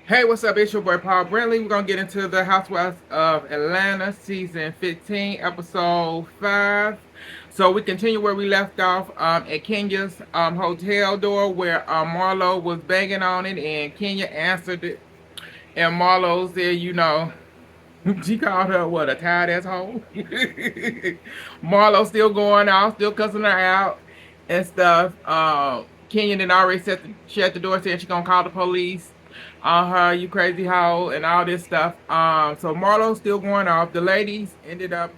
Hey, what's up? It's your boy Paul Brentley. We're gonna get into the Housewives of Atlanta, season 15, episode 5. So we continue where we left off at Kenya's hotel door, where Marlo was banging on it, and Kenya answered it. And Marlo said, she called her what, a tired asshole. Marlo still going out, still cussing her out and stuff. Kenya then already shut the door, saying she gonna call the police on her, you crazy hoe, and all this stuff. So Marlo's still going off. The ladies ended up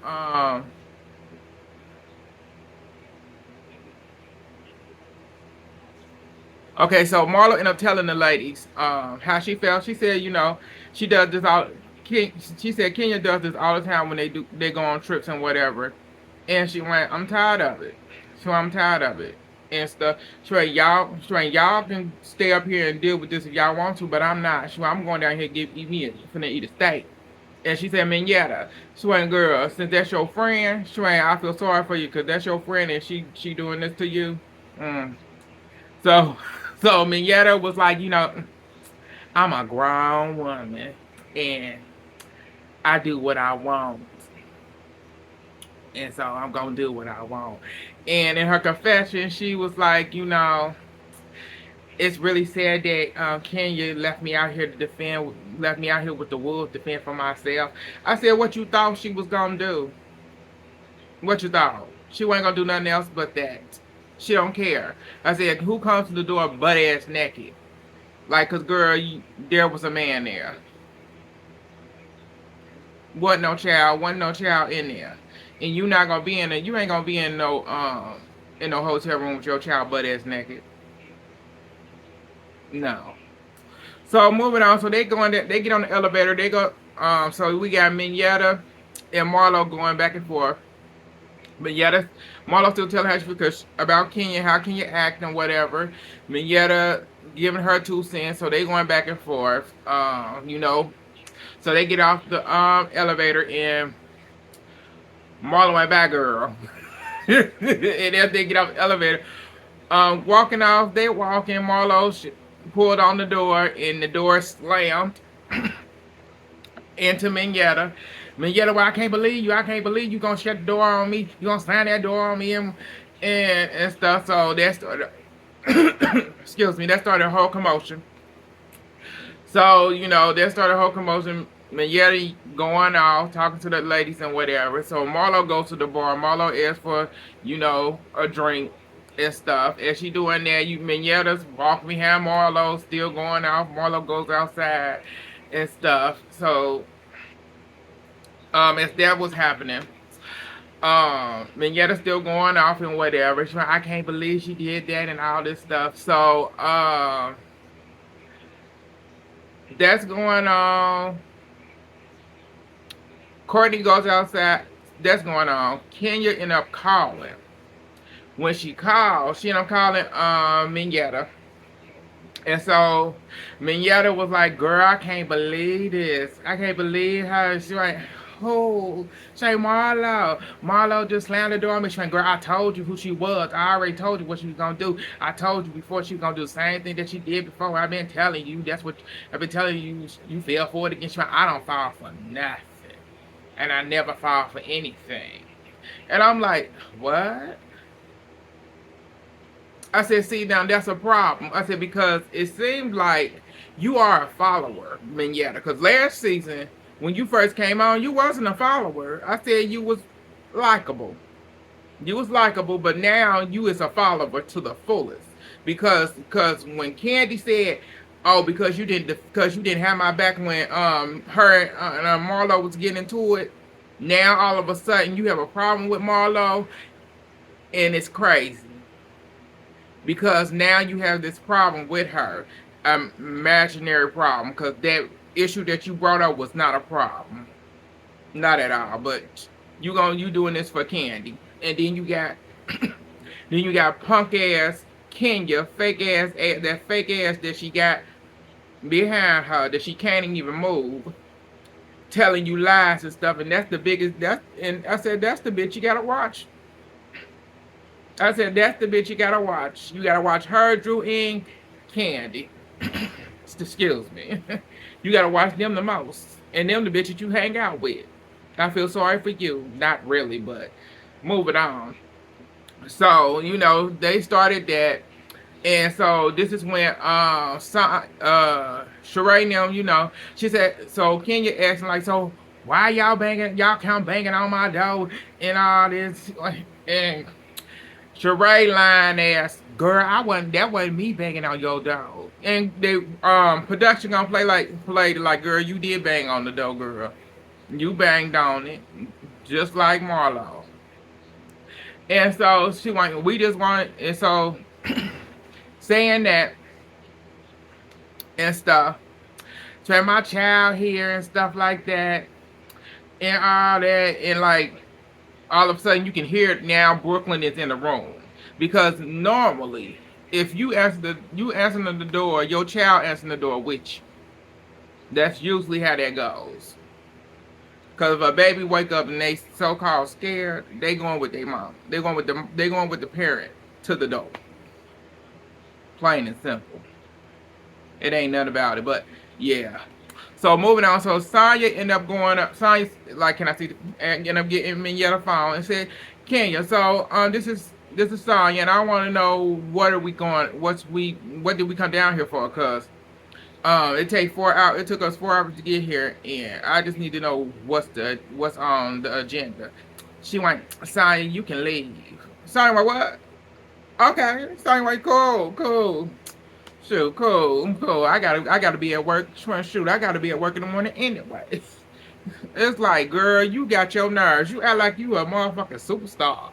okay, so Marlo ended up telling the ladies how she felt. She said, she does this all. She said Kenya does this all the time when they go on trips and whatever. And she went, I'm tired of it. So I'm tired of it and stuff. Y'all can stay up here and deal with this if y'all want to, but I'm not. So I'm going down here to finna eat a steak. And she said, Minyetta, Swain girl, since that's your friend, Swain, I feel sorry for you because that's your friend and she doing this to you. Mm. So, so Minyetta was like, I'm a grown woman and I do what I want. And so I'm gonna do what I want. And in her confession, she was like, it's really sad that Kenya left me out here to defend, left me out here with the wolves, defend for myself. I said, what you thought she was gonna do? What you thought? She wasn't gonna do nothing else but that. She don't care. I said, who comes to the door butt ass naked? Like, cause girl, there was a man there. Wasn't no child in there. And you not gonna be in there. You ain't gonna be in no hotel room with your child butt ass naked. No. So moving on. So they get on the elevator. They go. So we got Minyetta and Marlo going back and forth. Minyetta, Marlo still telling her because about Kenya, how Kenya act and whatever. Minyetta giving her 2 cents. So they going back and forth. So they get off the elevator and Marlo went back, girl. And as they get off the elevator, walking off, they walking. Marlo pulled on the door, and the door slammed into Minyetta. Minyetta, well, I can't believe you. I can't believe you gonna shut the door on me. You gonna slam that door on me and stuff. So that started, excuse me, that started a whole commotion. So, that started a whole commotion. Minyetta going off, talking to the ladies and whatever. So Marlo goes to the bar. Marlo asks for, a drink and stuff. As she doing that, Minyetta's walking behind Marlo, still going off. Marlo goes outside and stuff. So, as that was happening, Minyetta's still going off and whatever. She's like, I can't believe she did that and all this stuff. So, that's going on. Courtney goes outside. That's going on. Kenya ended up calling. When she called, she ended up calling Minyetta. And so Minyetta was like, girl, I can't believe this. I can't believe how she like, oh, say Marlo. Marlo just slammed the door on me. She went, girl, I told you who she was. I already told you what she was gonna do. I told you before she was gonna do the same thing that she did before. I've been telling you. That's what I've been telling you. You fell for it again. She went, I don't fall for nothing. And I never fall for anything. And I'm like, what? I said, see, now that's a problem. I said, because it seems like you are a follower, Minyetta. Because last season, when you first came on, you wasn't a follower. I said you was likable. You was likable, but now you is a follower to the fullest. Because when Candy said, oh, because you didn't have my back when her and Marlo was getting into it, now all of a sudden you have a problem with Marlo, and it's crazy. Because now you have this problem with her, imaginary problem, because that issue that you brought up was not a problem, not at all. But you doing this for Candy, and then you got punk ass Kenya, that fake ass that she got behind her that she can't even move, telling you lies and stuff, and that's the biggest. And I said that's the bitch you gotta watch. I said, that's the bitch you gotta watch. You gotta watch her, Drew, and Candy. Excuse me. You gotta watch them the most, and them the bitches you hang out with. I feel sorry for you. Not really, but moving on. So they started that, and so this is when Sheree and them, she said, so Kenya asking like, so why y'all come banging on my door and all this, and Sheree line asked, girl, that wasn't me banging on your door. And they production gonna play like, girl, you did bang on the door, girl. You banged on it, just like Marlo. And so we just want, and so saying that and stuff, turn my child here and stuff like that, and all that, and like all of a sudden you can hear it now. Brooklyn is in the room because normally, if you answering the door, your child answering the door, which that's usually how that goes. Cause if a baby wake up and they so called scared, they going with their mom. They going with the parent to the door. Plain and simple. It ain't nothing about it, but yeah. So moving on. So Sonya ended up going up. Sonya like, can I see? And ended up getting Mignetta phone and said, Kenya. So this is Sonya, and I want to know what did we come down here for? Cause it take 4 hours. It took us 4 hours to get here, and I just need to know what's on the agenda. She went, Sonya, you can leave. Sonya went, what? Okay. Sonya went, cool. Shoot, cool. I gotta be at work. Shoot, I gotta be at work in the morning anyway. It's like, girl, you got your nerves. You act like you a motherfucking superstar.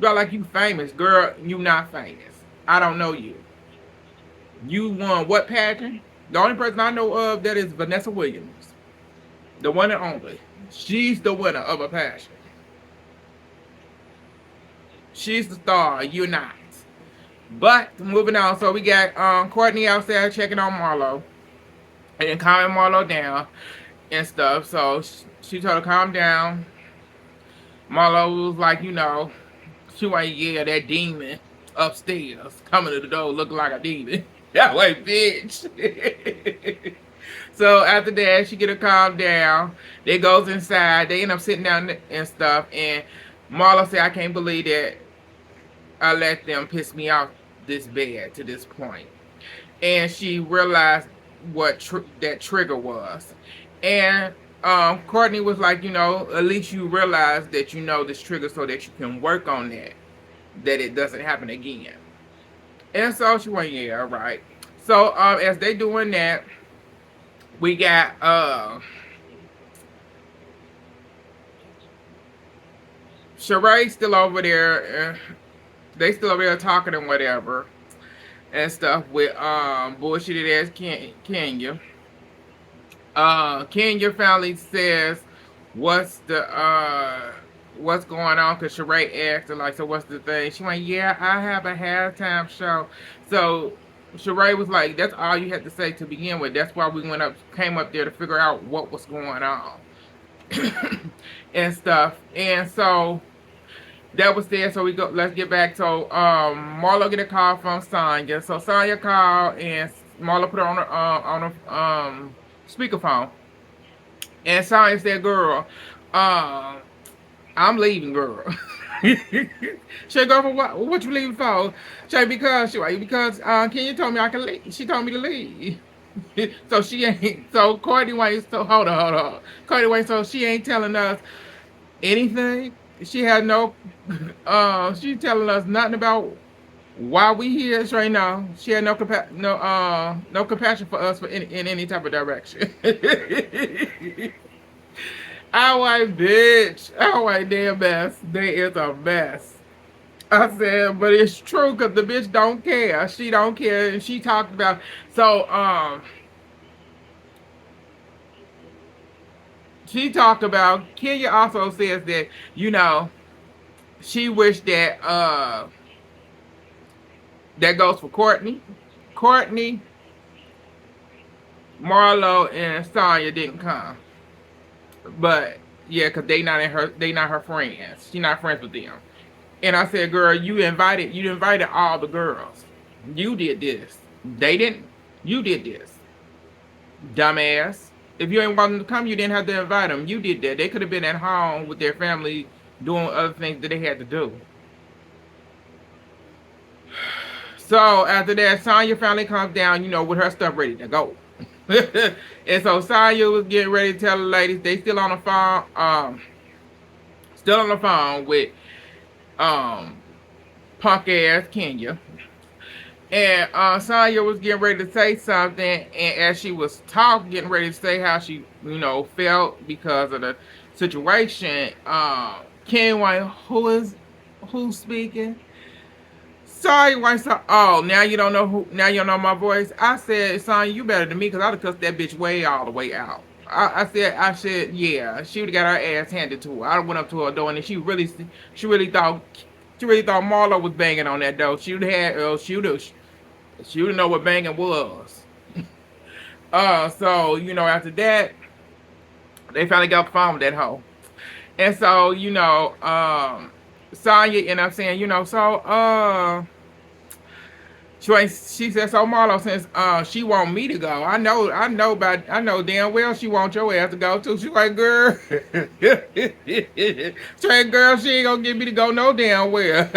You act like you famous, girl. You not famous. I don't know you. You won what pageant? The only person I know of that is Vanessa Williams, the one and only. She's the winner of a pageant. She's the star. You're not. But moving on, so we got Courtney outside checking on Marlo and calming Marlo down and stuff. So she told her calm down. Marlo was like, she went, yeah, that demon upstairs coming to the door looking like a demon. That way, bitch. So after that, she get her calm down. They goes inside. They end up sitting down and stuff. And Marlo said, I can't believe that I let them piss me off this bad to this point. And she realized what that trigger was. And Courtney was like, at least you realize that this trigger so that you can work on that it doesn't happen again. And so she went, yeah, right. So as they doing that, we got Sheree still over there. They still over there talking and whatever and stuff with bullshitted ass Kenya. Kenya finally says what's going on, because Sheree asked her like, so what's the thing? She went, yeah, I have a halftime show. So Sheree was like, that's all you had to say to begin with. That's why we came up there to figure out what was going on and stuff. And so that was there. So let's get back. So Marlo get a call from Sonya. So Sonya called and Marlo put her on her speakerphone. And Sonya said, girl, I'm leaving, girl. She go, for what? What you leaving for? She because Kenya told me I can leave. She told me to leave. So she ain't. So Courtney Wayne. So hold on. Courtney Wayne. So she ain't telling us anything. She had no. She telling us nothing about why we here right now. She had no compassion for us in any type of direction. Our white bitch. Our white damn mess. They is a mess. I said, but it's true because the bitch don't care. She don't care. And she talked about, so, she talked about, Kenya also says that, she wished that, that goes for Courtney. Courtney, Marlo, and Sonya didn't come. But, yeah, because they not her friends. She not friends with them. And I said, girl, you invited all the girls. You did this. They didn't. You did this. Dumbass. If you ain't want them to come, you didn't have to invite them. You did that. They could have been at home with their family doing other things that they had to do. So after that, Sonya finally comes down, with her stuff ready to go. And so Sonya was getting ready to tell the ladies they still on the phone with um punk ass Kenya. And Sonya was getting ready to say something, and as she was talking, getting ready to say how she, felt because of the situation, Ken went, who's speaking? Sorry, why so? Oh, now you don't know who. Now you don't know my voice. I said, "Son, you better than me, cause I'd have cussed that bitch way all the way out." I said, yeah, she would have got her ass handed to her. I went up to her door, and she really thought Marlo was banging on that door. She would know what banging was. So after that, they finally got the phone with that hoe, and so Sonya ended up saying, she said, so Marlo, since she want me to go, I know damn well she want your ass to go too. She like, girl, she like, girl, she ain't gonna get me to go no damn well.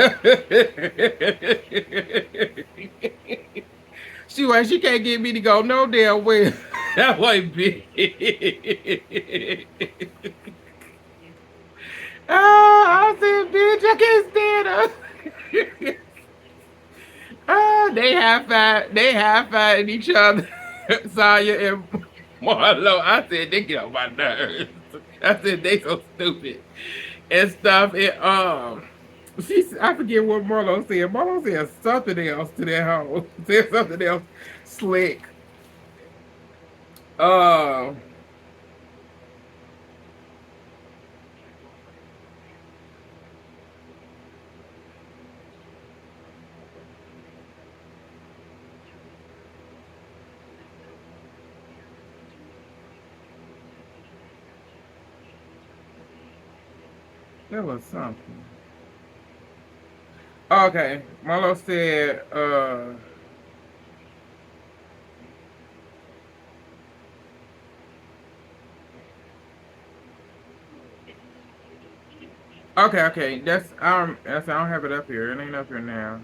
She can't get me to go no damn well. That way, bitch. I said, bitch, I can't stand her. They half fighting each other. Saya and Marlo. I said they get on my nerves. I said they so stupid and stuff. I forget what Marlo said. Marlo said something else to that hoe. Said something else slick. Uh, there was something. Okay, Marlo said. Okay. I don't have it up here. It ain't up here now.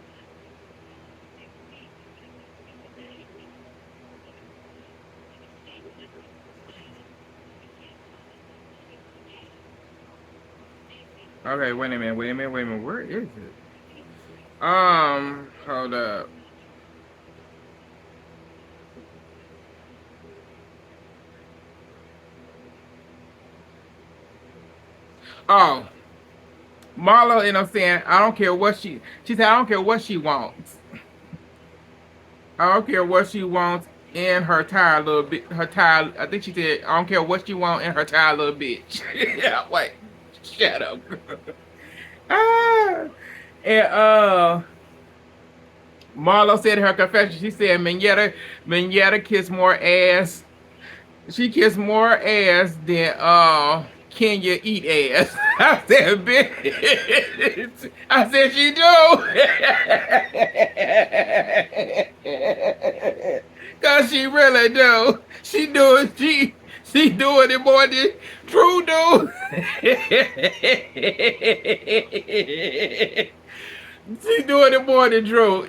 Okay, wait a minute. Where is it? Hold up. Oh, Marlo ended up saying, I don't care what she said, I don't care what she wants. I don't care what she wants in her tired little bit, I think she said, I don't care what she wants in her tired little bitch. Yeah, wait, shut up, girl. Ah, and Marlo said in her confession, she said, Mignetta kissed more ass. She kissed more ass than Kenya eat ass. I said, bitch. I said she do. Cause she really do. She doing it more than True do. She doing it more than Drew.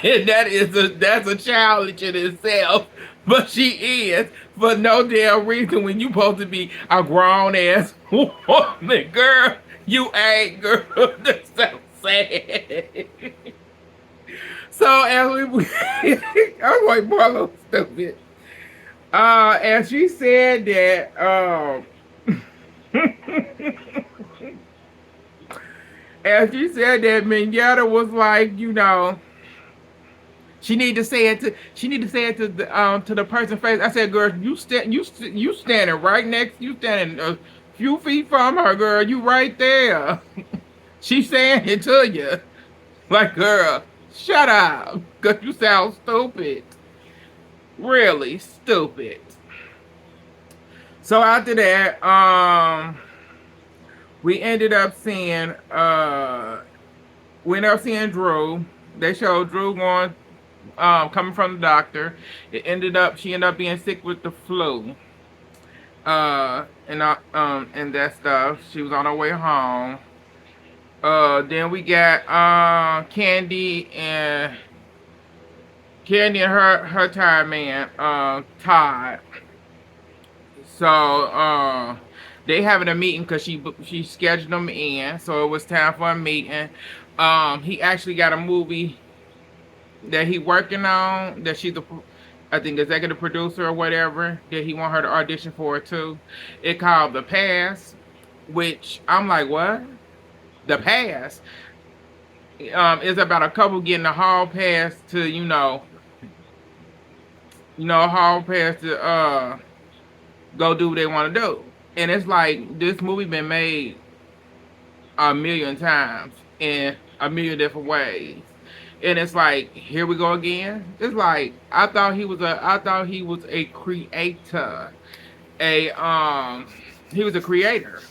And that's a challenge in itself. But she is for no damn reason when you supposed to be a grown ass woman, girl. You ain't, girl. That's so sad. So as we, I'm like Marlo stupid. And she said that and she said that Mignetta was like, she need to say it to the person face. I said, girl, you standing right next, you standing a few feet from her, girl. You right there. She saying it to you, like, girl, shut up, cause you sound stupid, really stupid. So after that, we ended up seeing Drew. They showed Drew going coming from the doctor. She ended up being sick with the flu. And that stuff. She was on her way home. Then we got Candy and her tired man, Todd. So they having a meeting because she scheduled them in, so it was time for a meeting. He actually got a movie that he working on that she's the I think executive producer or whatever that he want her to audition for too. It called The Pass, which I'm like, what? The Pass is about a couple getting a hall pass to hall pass to go do what they want to do. And it's like this movie been made a million times in a million different ways. And it's like, here we go again. It's like I thought he was a creator. He was a creator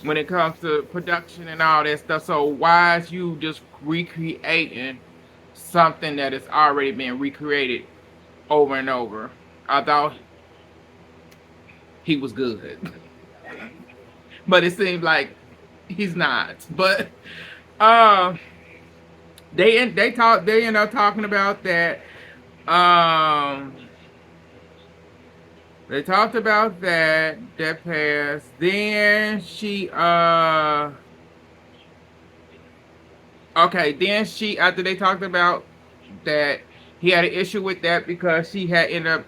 when it comes to production and all that stuff. So why is you just recreating something that has already been recreated over and over? I thought he was good. But it seems like he's not. But uh they end up talking about that. Um they talked about that passed. Then she after they talked about that, he had an issue with that because she had ended up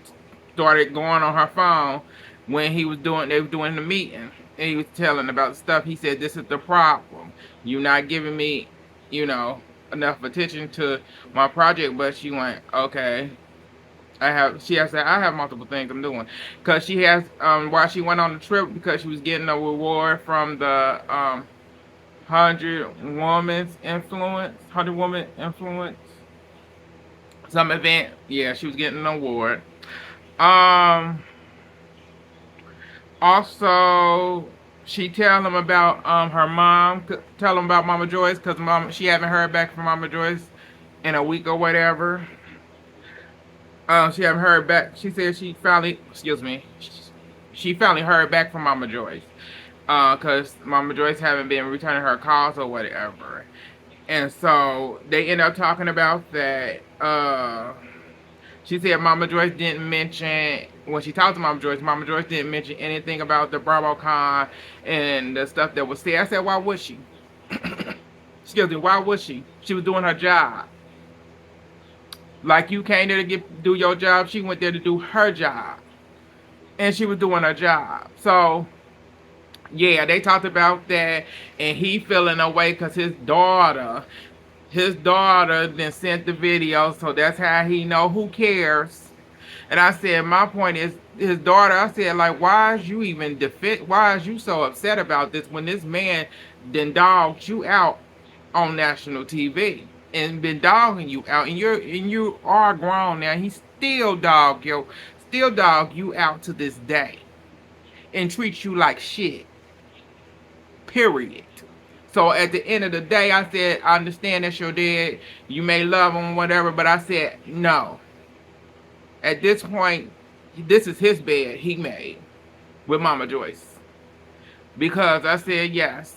started going on her phone when they were doing the meeting, and he was telling about stuff. He said, this is the problem, you're not giving me you know enough attention to my project. But she went, okay, she has said, I have multiple things I'm doing, because she has while she went on the trip, because she was getting a reward from the 100 woman influence some event. Yeah, she was getting an award. um Also, she tell him about her mom. Tell him about Mama Joyce, because she haven't heard back from Mama Joyce in a week or whatever. She haven't heard back. She said she finally heard back from Mama Joyce. Cause Mama Joyce haven't been returning her calls or whatever. And so they end up talking about that. She said Mama Joyce didn't mention, when she talked to Mama Joyce didn't mention anything about the BravoCon and the stuff that was said. I said, why would she? Excuse me, why would she? She was doing her job. Like you came there to do your job, she went there to do her job. And she was doing her job. So, yeah, they talked about that, and he feeling away because his daughter then sent the video, so that's how he know who cares. And I said, my point is his daughter. I said, like, why is you even why is you so upset about this when this man then dogged you out on national TV and been dogging you out, and you are grown now. He still dog you out to this day and treats you like shit. Period. So at the end of the day, I said, I understand that's your dad. You may love him, whatever, but I said, no. At this point, this is his bed he made with Mama Joyce. Because I said, yes,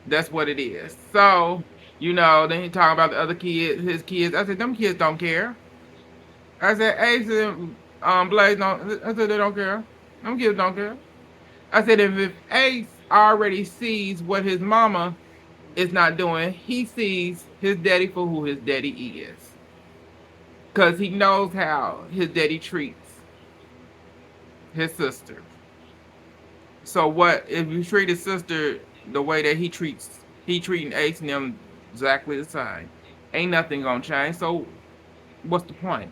that's what it is. So, then he talking about the other kids, his kids. I said, them kids don't care. I said, Ace and Blaze don't. I said, they don't care. Them kids don't care. I said, if Ace already sees what his mama is not doing, he sees his daddy for who his daddy is. Because he knows how his daddy treats his sister. So what if you treat his sister the way that he treating Ace and them exactly the same? Ain't nothing gonna change. So what's the point?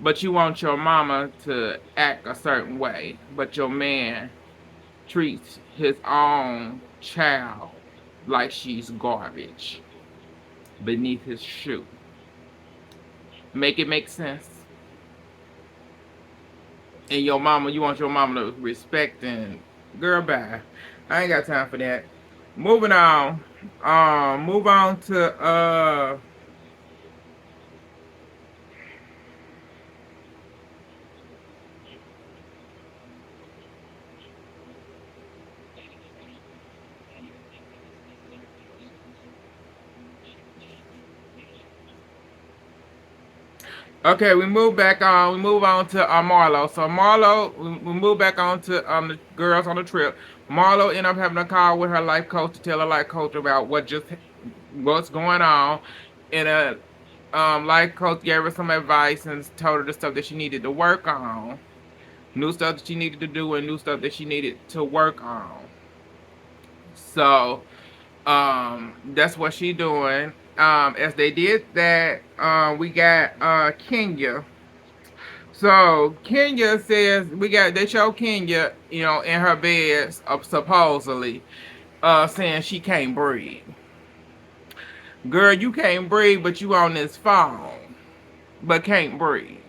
But you want your mama to act a certain way, but your man treats his own child like she's garbage beneath his shoe. Make it make sense. And you want your mama to respect, and girl, bye. I ain't got time for that. Moving on. Move on to Okay, we move back on. We move on to Marlo. So Marlo, we move back on to the girls on the trip. Marlo ended up having a call with her life coach to tell her life coach about what's going on, and life coach gave her some advice and told her the stuff that she needed to work on, new stuff that she needed to do, and new stuff that she needed to work on. So that's what she doing. As they did that, we got Kenya. So Kenya says they show Kenya, in her bed, supposedly, saying she can't breathe. Girl, you can't breathe, but you on this phone, but can't breathe.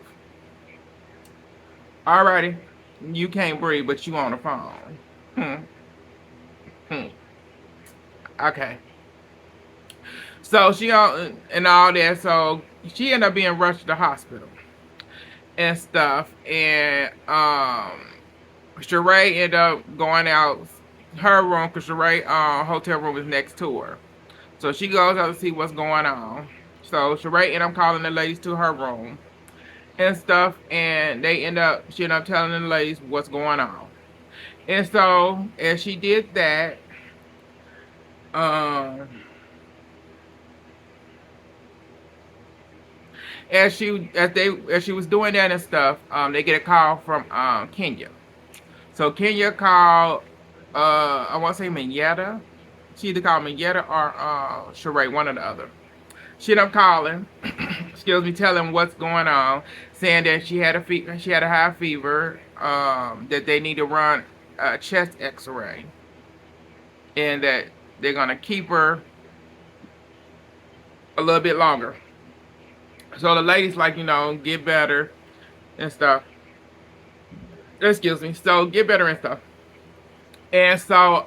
Alrighty, you can't breathe, but you on the phone. Hmm. Hmm. Okay. So she on and all that. So she ended up being rushed to the hospital and stuff. And Sheree ended up going out her room because Sheree hotel room is next to her. So she goes out to see what's going on. So Sheree ended up calling the ladies to her room and stuff, and she ended up telling the ladies what's going on. And so as she did that, um, as she was doing that and stuff, they get a call from Kenya. So Kenya called, I want to say Minyetta. She either called Minyetta or Sheree, one or the other. She ended up calling, excuse me, telling what's going on, saying that she had a high fever, that they need to run a chest X-ray, and that they're gonna keep her a little bit longer. So the ladies like, get better and stuff. Excuse me. So get better and stuff. And so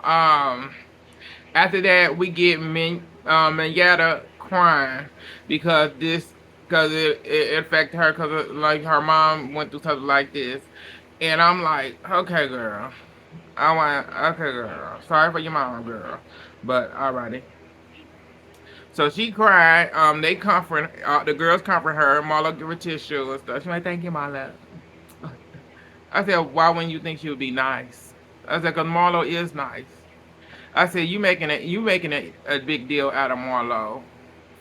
after that, we get Minyetta crying because it affected her because like her mom went through something like this, and I'm like, okay, girl, okay, girl, sorry for your mom, girl, but alrighty. So she cried. They comfort the girls comfort her. Marla give her tissue and stuff. She's like, thank you, Marla. I said, why wouldn't you think she would be nice? I said, cause Marlo is nice. I said, you making a big deal out of Marlo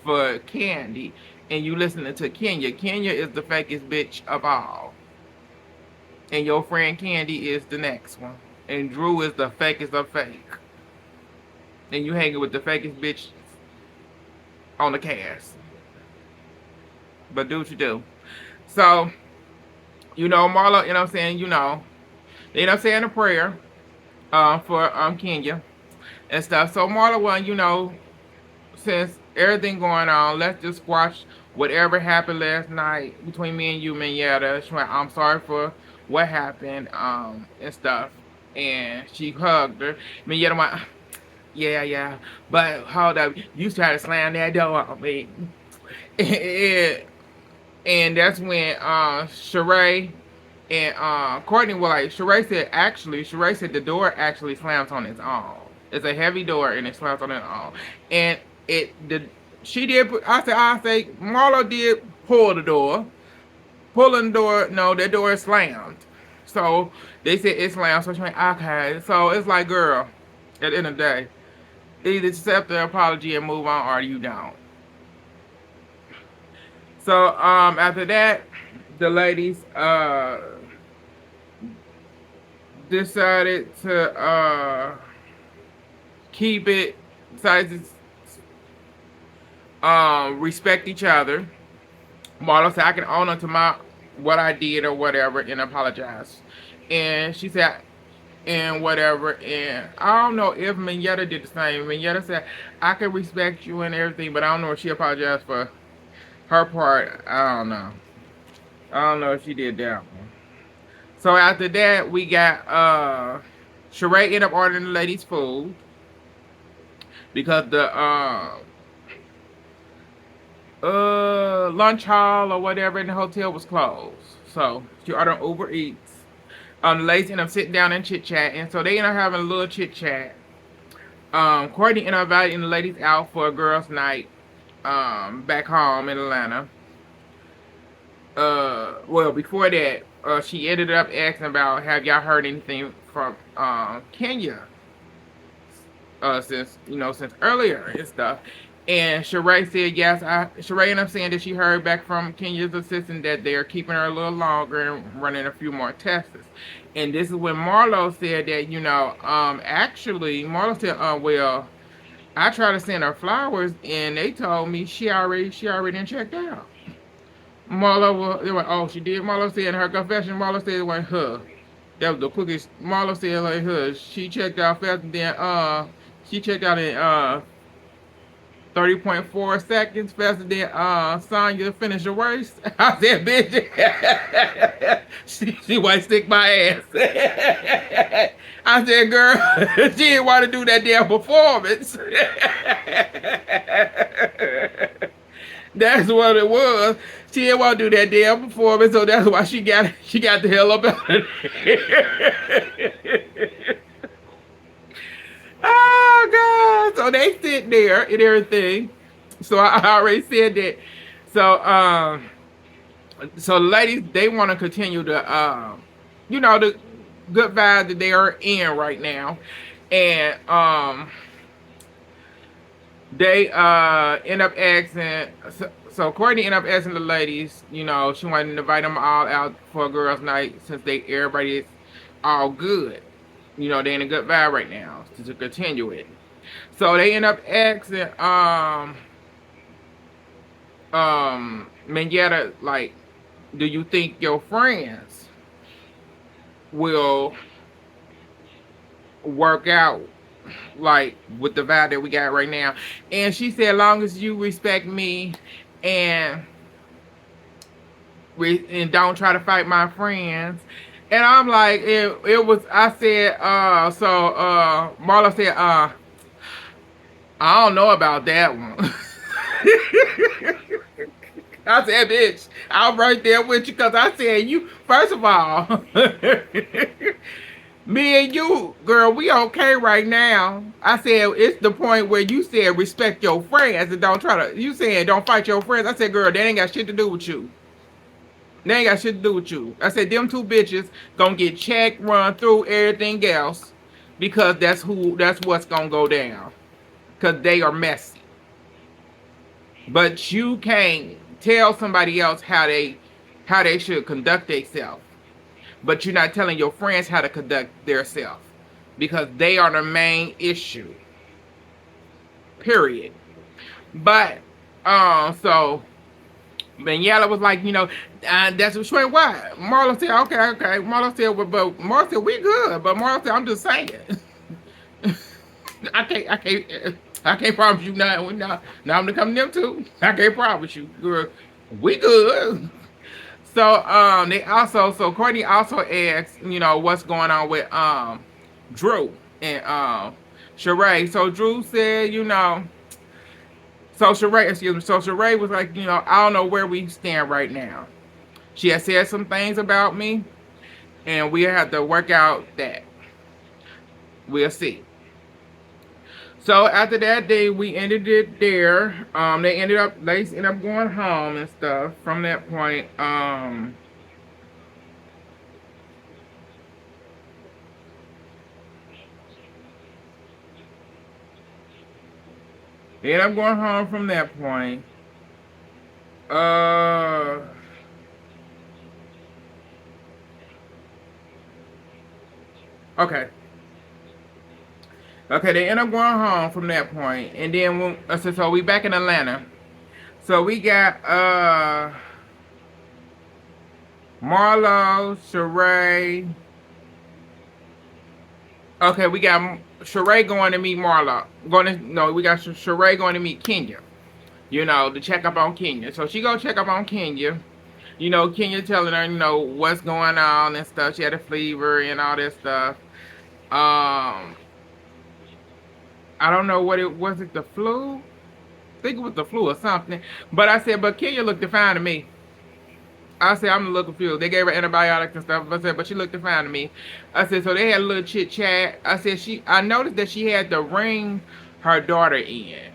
for Candy, and you listening to Kenya. Kenya is the fakest bitch of all, and your friend Candy is the next one, and Drew is the fakest of fake, and you hanging with the fakest bitch on the cast. But do what you do. So, Marlo, I'm saying, they end up saying a prayer for Kenya and stuff. So Marla won, since everything going on, let's just squash whatever happened last night between me and you, Minyetta. She went, I'm sorry for what happened, and stuff. And she hugged her. Minyetta went, yeah, yeah. But hold up, you tried to slam that door on me. and, and that's when Sheree and Courtney were like, Sheree said the door actually slams on its own. It's a heavy door and it slams on its own. And it the she did I say Marlo did pull the door. Pulling the door, no, that door is slammed. So they said it slammed, so she went, okay. So it's like, girl, at the end of the day, either accept the apology and move on or you don't. So after that, the ladies decided to keep it, decided to respect each other. Marlo said, I can own up to what I did or whatever and apologize. And she said, and whatever. And I don't know if Minyetta did the same. Minyetta said, I can respect you and everything, but I don't know if she apologized for her part. I don't know. I don't know if she did that one. So after that, we got Sheree ended up ordering the ladies' food because the lunch hall or whatever in the hotel was closed. So she ordered Uber Eats. The ladies ended up sitting down and chit chat, and so they ended up having a little chit chat. Courtney ended up inviting the ladies out for a girls' night back home in Atlanta. well, before that, she ended up asking about, have y'all heard anything from Kenya, since since earlier and stuff. And Sheree said yes. Sheree ended up saying that she heard back from Kenya's assistant that they're keeping her a little longer and running a few more tests. And this is when Marlo said that actually Marlo said, well, I tried to send her flowers and they told me she already done checked out. They went, oh, she did. Marlo said in her confession, Marlo said it went her. That was the quickest. Marlo said like her. She checked out faster than she checked out in 30.4 seconds faster than Sonya finished the race. I said, bitch, she want to stick my ass. I said, girl, she didn't want to do that damn performance. That's what it was. She didn't want to do that damn performance, so that's why she got the hell up out of there. Oh God! So they sit there and everything. So I already said that. So so ladies, they want to continue the good vibe that they are in right now, and they end up asking. So Courtney ended up asking the ladies, she wanted to invite them all out for a girls' night since everybody is all good. They in a good vibe right now to continue it. So they end up asking Manetta, like, do you think your friends will work out like with the vibe that we got right now? And she said, as long as you respect me and don't try to fight my friends. And I'm like, it was, I said, Marla said, I don't know about that one. I said, bitch, I'm right there with you because I said, first of all, me and you, girl, we okay right now. I said, it's the point where you said respect your friends and you saying don't fight your friends. I said, girl, that ain't got shit to do with you. They ain't got shit to do with you. I said, them two bitches gonna get checked, run through everything else because that's what's gonna go down. Because they are messy. But you can't tell somebody else how they should conduct themselves. But you're not telling your friends how to conduct themselves. Because they are the main issue. Period. But, so Daniela was like, that's what she went, why? Marla said, okay. Marla said, well, but Marla said, we good. But Marla said, I'm just saying. I can't promise you nothing. Now I'm gonna come to them too. I can't promise you, girl. We good. So so Courtney also asked, what's going on with Drew and Sheree. So Drew said, so Sheree was like, I don't know where we stand right now. She has said some things about me, and we have to work out that. We'll see. So after that day, we ended it there. They ended up going home and stuff. From that point, they ended up going home from that point. Okay. Okay, they end up going home from that point, and then so we back in Atlanta. So we got Marlo, Sheree. Okay, we got Sheree going to meet Marlo. We got Sheree going to meet Kenya. To check up on Kenya. So she go check up on Kenya. Kenya telling her, what's going on and stuff. She had a fever and all that stuff. I don't know what it was. It the flu? I think it was the flu or something. But I said, but Kenya looked fine to me. I said, I'm a little confused. They gave her antibiotics and stuff. I said, but she looked fine to me. I said, so they had a little chit chat. I said, I noticed that she had to ring her daughter in.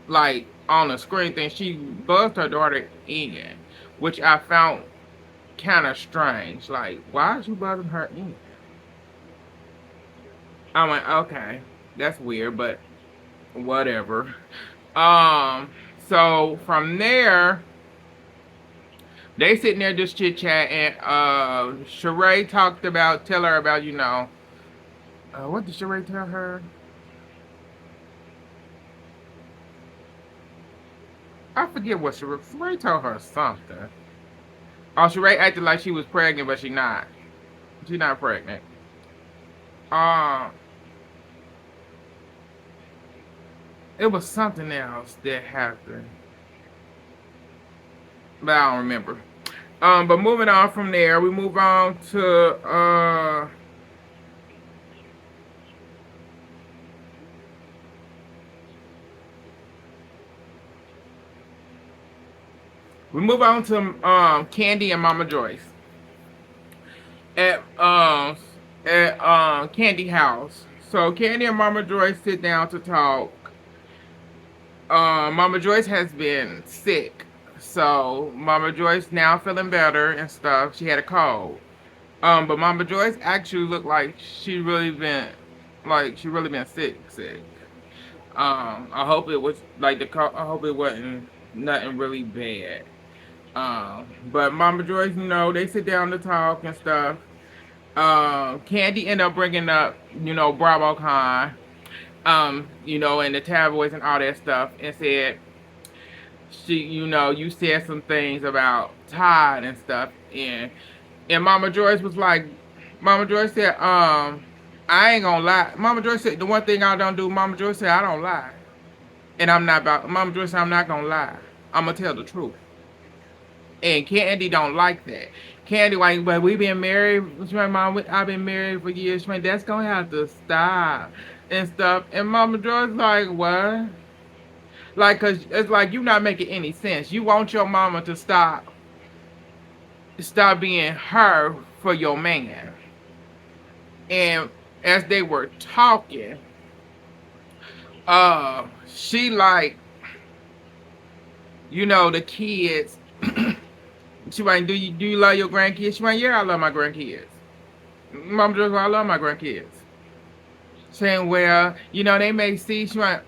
Like on the screen thing, she buzzed her daughter in, which I found kind of strange. Like, why is you buzzing her in? I went, okay, that's weird, but whatever. Um, so from there, they sitting there just chit chat, and Sheree talked about, tell her about, what did Sheree tell her? I forget what Sheree told her something. Oh, Sheree acted like she was pregnant, but she not. She's not pregnant. Um, it was something else that happened, but I don't remember. But moving on from there, we move on to Candy and Mama Joyce at Candy house. So Candy and Mama Joyce sit down to talk. Mama Joyce has been sick, so Mama Joyce now feeling better and stuff. She had a cold. But Mama Joyce actually looked like she really been sick. I hope it was like I hope it wasn't nothing really bad. But Mama Joyce, they sit down to talk and stuff. Candy ended up bringing up, BravoCon, and the tabloids and all that stuff, and said you said some things about Todd and stuff, and Mama Joyce was like, Mama Joyce said, I ain't gonna lie. Mama Joyce said the one thing I don't do. Mama Joyce said I don't lie, and I'm not about. Mama Joyce said I'm not gonna lie. I'm gonna tell the truth. And Candy don't like that. Candy, like, but we been married. My mom, I've been married for years. Man, that's gonna have to stop and stuff. And Mama Joy's like, what? Like, cause it's like you not making any sense. You want your mama to stop being her for your man. And as they were talking, she like, the kids. She went, do you love your grandkids? She went, yeah, I love my grandkids. Mom just I love my grandkids. Saying, well, they may see. She went,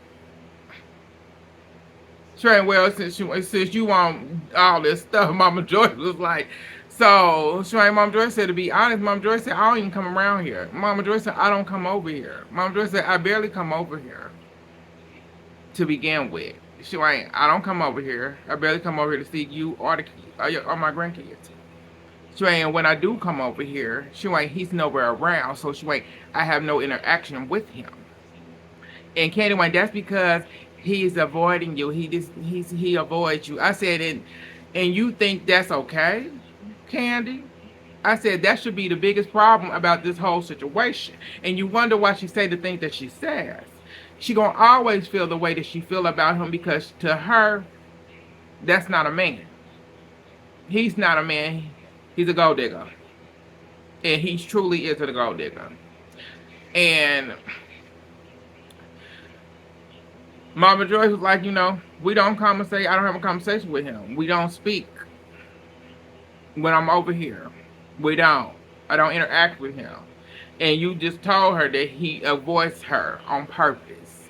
well, since you want all this stuff, Mama Joyce was like, so she went, Mama Joyce said, to be honest, Mama Joyce said, I don't even come around here. Mama Joyce said, I don't come over here. Mama Joyce said, I barely come over here to begin with. She went, I don't come over here. I barely come over here to see you or the or my grandkids. She went, when I do come over here, she went, he's nowhere around. So she went, I have no interaction with him. And Candy went, that's because he's avoiding you. He avoids you. I said, and you think that's okay, Candy? I said that should be the biggest problem about this whole situation. And you wonder why she say the things that she says. She gonna always feel the way that she feel about him because to her, that's not a man. He's not a man. He's a gold digger. And he truly is a gold digger. And Mama Joyce was like, we don't conversate. I don't have a conversation with him. We don't speak when I'm over here. We don't. I don't interact with him. And you just told her that he avoids her on purpose.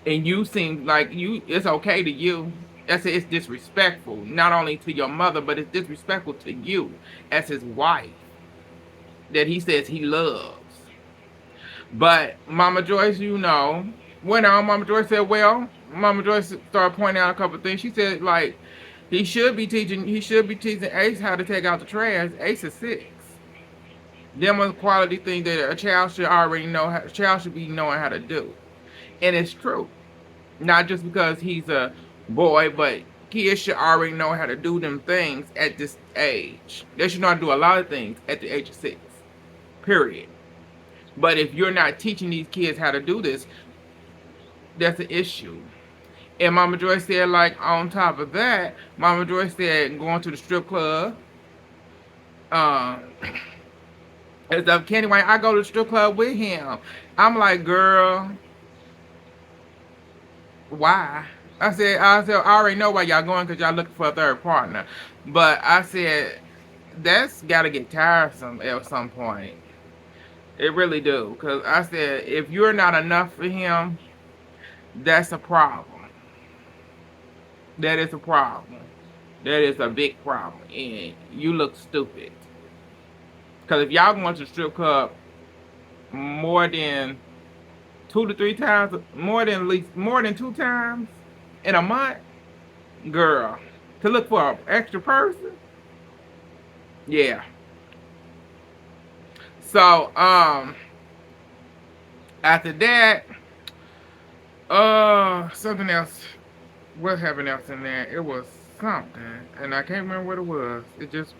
And you seem like it's okay to you. I said it's disrespectful, not only to your mother, but it's disrespectful to you as his wife that he says he loves. But Mama Joyce, went on. Mama Joyce said, well, Mama Joyce started pointing out a couple of things. She said, like, he should be teaching Ace how to take out the trash. Ace is 6. Them are quality things that a child should already know. A child should be knowing how to do, and it's true. Not just because he's a boy, but kids should already know how to do them things at this age. They should know how to do a lot of things at the age of 6. Period. But if you're not teaching these kids how to do this, that's an issue. And Mama Joyce said, like, on top of that, Mama Joyce said going to the strip club. And stuff. Candy Wayne, I go to the strip club with him. I'm like, girl, why? I said, I already know why y'all going because y'all looking for a third partner. But I said, that's got to get tiresome at some point. It really do. Cause I said if you're not enough for him, that's a problem. That is a problem. That is a big problem, and you look stupid. Cause if y'all going to strip club more than 2 to 3 times, more than at least more than 2 times in a month, girl, to look for an extra person, yeah. So after that, something else. What happened else in there? It was something, and I can't remember what it was. It just,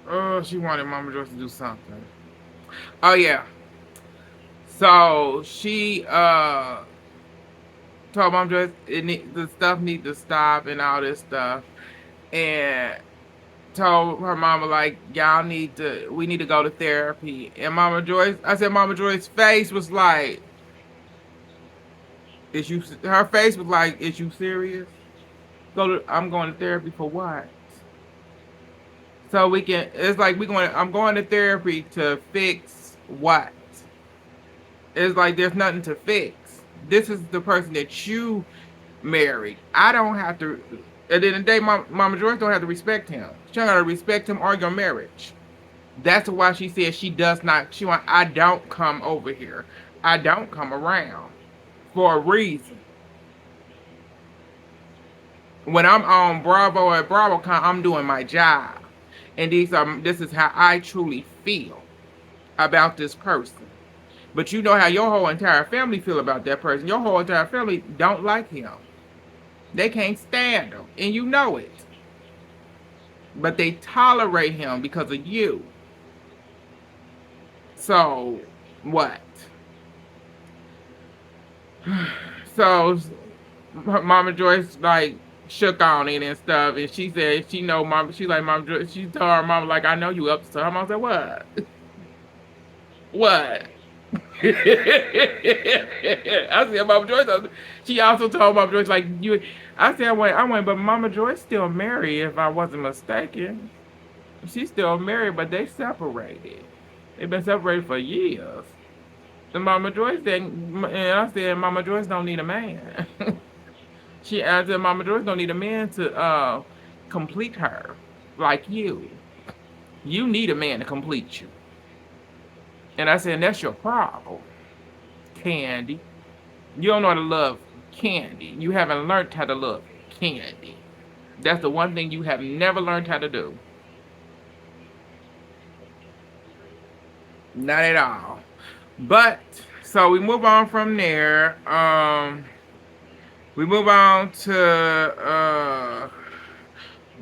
oh, she wanted Mama Joyce to do something. Oh yeah. So she told Mama Joyce the stuff need to stop and all this stuff, and told her mama like we need to go to therapy. And Mama Joyce, I said Mama Joyce's face was like, is you? Her face was like, is you serious? I'm going to therapy for what? So we can. It's like we going. I'm going to therapy to fix what? It's like there's nothing to fix. This is the person that you married. I don't have to. At the end of the day, Mama Joyce don't have to respect him. She don't have to respect him or your marriage. That's why she said she does not. She want. I don't come over here. I don't come around for a reason. When I'm on Bravo at BravoCon, I'm doing my job, and this is how I truly feel about this person. But you know how your whole entire family feel about that person. Your whole entire family don't like him. They can't stand him, and you know it. But they tolerate him because of you. So, what? So, Mama Joyce like shook on it and stuff, and she said she know Mama. She like Mama Joyce. She told her mama like I know you up. So her mom said what? What? I said Mama Joyce. She also told Mama Joyce like you. I said I went, but Mama Joyce still married if I wasn't mistaken. She's still married, but they separated. They've been separated for years. And Mama Joyce didn't, and I said Mama Joyce don't need a man. I said Mama Joyce don't need a man to complete her like you. You need a man to complete you. And I said, that's your problem, Candy. You don't know how to love Candy. You haven't learned how to love Candy. That's the one thing you have never learned how to do. Not at all. But, so we move on from there. We move on to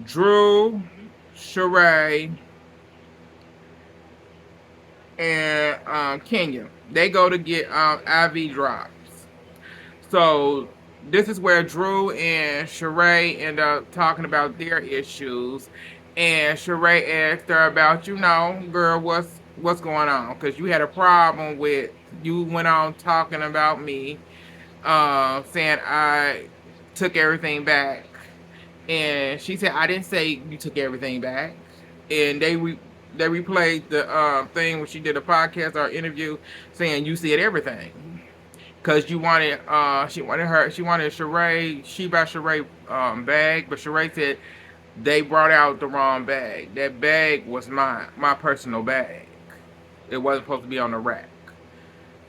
Drew, Sheree, and Kenya. They go to get IV drops. So this is where Drew and Sheree end up talking about their issues, and Sheree asked her about, girl, what's going on? Because you had a problem with you went on talking about me, saying I took everything back, and she said I didn't say you took everything back, and they replayed the thing when she did a podcast or interview saying you said everything. Cause she wanted Sheree, she bought Sheree bag, but Sheree said they brought out the wrong bag. That bag was my personal bag. It wasn't supposed to be on the rack.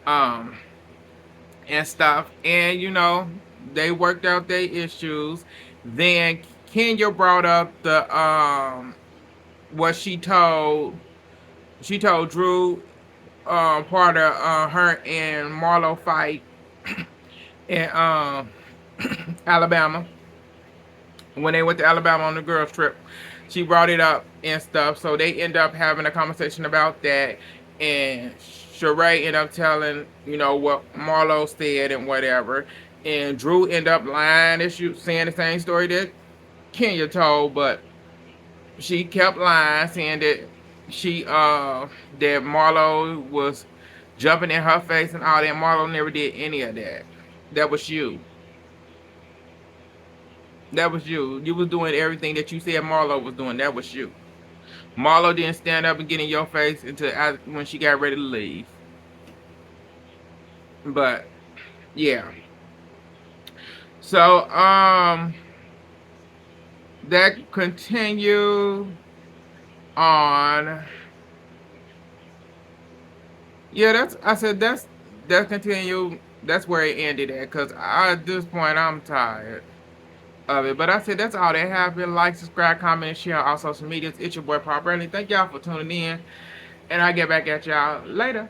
And stuff. And they worked out their issues. Then Kenya brought up the what she told Drew, part of her and Marlo fight in Alabama, when they went to Alabama on the girls trip. She brought it up and stuff, so they end up having a conversation about that, and Sheree ended up telling what Marlo said and whatever, and Drew ended up lying, saying the same story that Kenya told, but she kept lying, saying that that Marlo was jumping in her face and all that. Marlo never did any of that. That was you. That was you. You was doing everything that you said Marlo was doing. That was you. Marlo didn't stand up and get in your face until when she got ready to leave. But yeah. So that continue on. Yeah, that's I said that continue. That's where it ended at. Cause at this point I'm tired of it. But I said that's all that happened. Like, subscribe, comment, and share on all social medias. It's your boy Pop Bradley. Thank y'all for tuning in, and I get back at y'all later.